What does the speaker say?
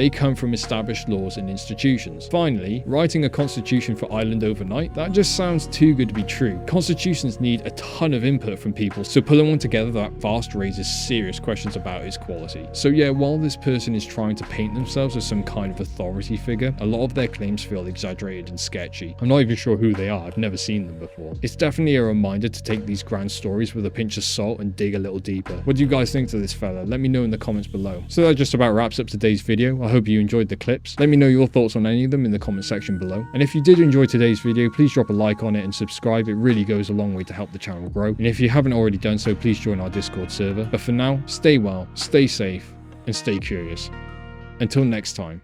They come from established laws and institutions. Finally, writing a constitution for Ireland overnight? That just sounds too good to be true. Constitutions need a ton of input from people, so pulling one together that fast raises serious questions about its quality. So yeah, while this person is trying to paint themselves as some kind of authority figure, a lot of their claims feel exaggerated and sketchy. I'm not even sure who they are, I've never seen them before. It's definitely a reminder to take these grand stories with a pinch of salt and dig a little deeper. What do you guys think to this fella? Let me know in the comments below. So that just about wraps up today's video. I hope you enjoyed the clips. Let me know your thoughts on any of them in the comment section below. And if you did enjoy today's video, please drop a like on it and subscribe. It really goes a long way to help the channel grow. And if you haven't already done so, please join our Discord server. But for now, stay well, stay safe, and stay curious. Until next time.